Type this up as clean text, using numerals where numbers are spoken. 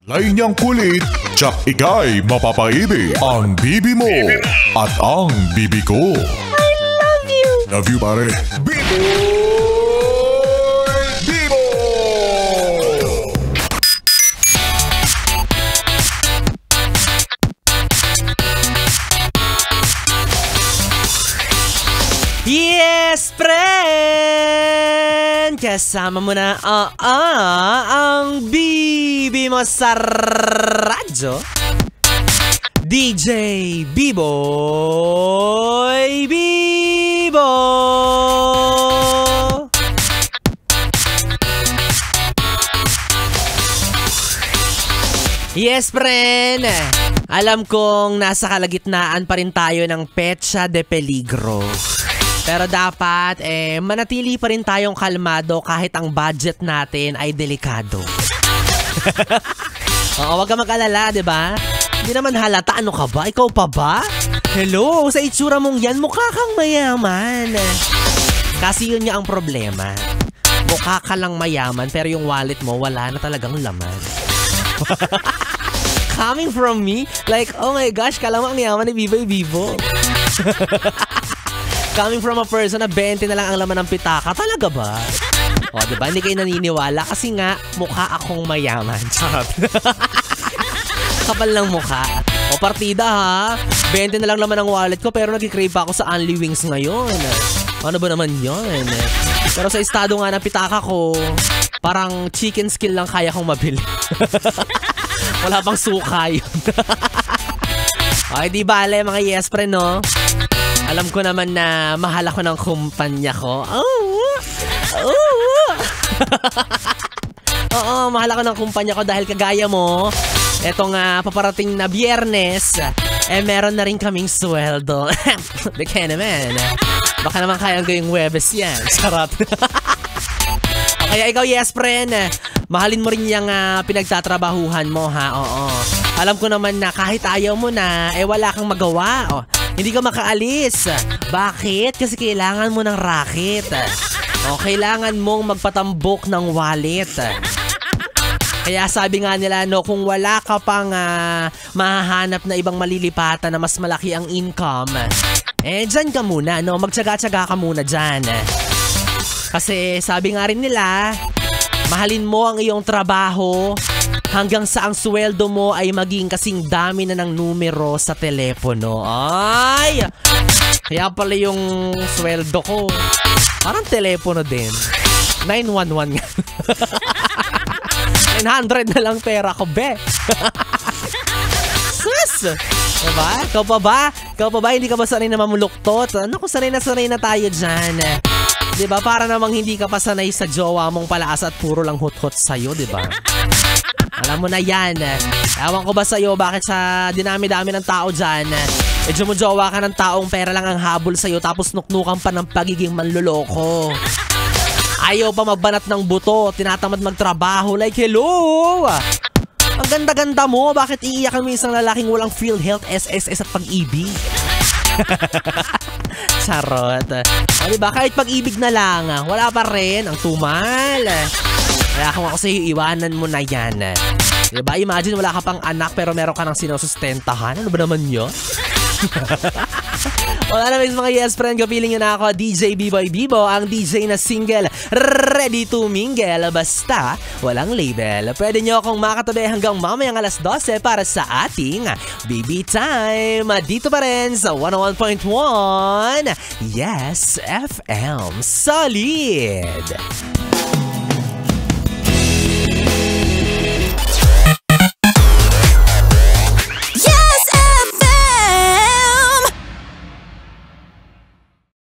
Lain niyang kulit, tsak ika'y mapapaibig. Ang bibi mo at ang bibi ko. I love you! Love you, pare. Bibo! Bibo! Yes, friend! Kasama mo na ang bibi mo sa radyo, DJ Biboy Bibo! Yes, friend! Alam kong nasa kalagitnaan pa rin tayo ng petsa de peligro. Pero dapat, manatili pa rin tayong kalmado kahit ang budget natin ay delikado. Oo, wag ka mag-alala, diba? Hindi naman halata, ano ka ba? Ikaw pa ba? Hello, sa itsura mong yan, mukha kang mayaman. Kasi yun nga ang problema. Mukha ka lang mayaman, pero yung wallet mo, wala na talagang laman. Coming from me, like, oh my gosh, kala mo ang yaman ni Biboy Bibo. Coming from a person na 20 na lang ang laman ng pitaka. Talaga ba? O, diba? Hindi kayo naniniwala kasi nga, mukha akong mayaman. Charot. Kapal ng mukha. O, partida ha. 20 na lang laman ng wallet ko pero nag-crave pa ako sa Only Wings ngayon. Ano ba naman yun? Pero sa estado nga ng pitaka ko, parang chicken skin lang kaya kong mabili. Wala pang suka yun. Okay, di bale mga yes friend, no? Alam ko naman na mahal ako ng kumpanya ko. Oo, mahal ako ng kumpanya ko dahil kagaya mo, etong paparating na Biyernes, meron na rin kaming sweldo. Baka naman. Baka naman kayang gawing Webes yan. Sarap. Kaya ikaw, yes friend, mahalin mo rin yung pinagtatrabahuhan mo, ha? Oo. Alam ko naman na kahit ayaw mo na, wala kang magawa. Oh, hindi ka makaalis. Bakit? Kasi kailangan mo ng racket. O, kailangan mong magpatambok ng wallet. Kaya sabi nga nila, no, kung wala ka pang mahahanap na ibang malilipatan na mas malaki ang income, dyan ka muna, no? Magtsaga-tsaga ka muna dyan. Kasi sabi nga rin nila, mahalin mo ang iyong trabaho hanggang sa ang sweldo mo ay maging kasing dami na ng numero sa telepono. Ay! Kaya pala yung sweldo ko, parang telepono din. 911 nga. 900 na lang pera ko, be. Sus! Diba? Ikaw pa ba? Ikaw pa ba? Hindi ka ba sanay na mamuluktot? Naku, sanay na tayo dyan. Diba? Para namang hindi ka pa sanay sa jowa mong palaas at puro lang hot-hot sa'yo, diba? Alam mo na yan. Ewan ko ba sa'yo bakit sa dinami-dami ng tao dyan, medyo mo jowa ka ng taong pera lang ang habol sa'yo tapos nuknukan pa ng pagiging manloloko. Ayaw pa magbanat ng buto, tinatamad magtrabaho, like hello! Ang ganda-ganda mo, bakit iiyakan mo isang lalaking walang PhilHealth, SSS at pag-ibig? Charot. O diba, kahit pag-ibig na lang, wala pa rin, ang tumal. Kaya kung ako sa'yo, iwanan mo na yan. Diba, imagine wala ka pang anak pero meron ka ng sinusustentahan. Ano ba naman yun? Wala naman mga yes friend, kapiling nyo na ako, DJ Biboy Bibo, ang DJ na single, ready to mingle, basta walang label. Pwede nyo akong makatabi hanggang mamayang alas 12 para sa ating BB Time. Dito pa rin sa 101.1 Yes FM Solid.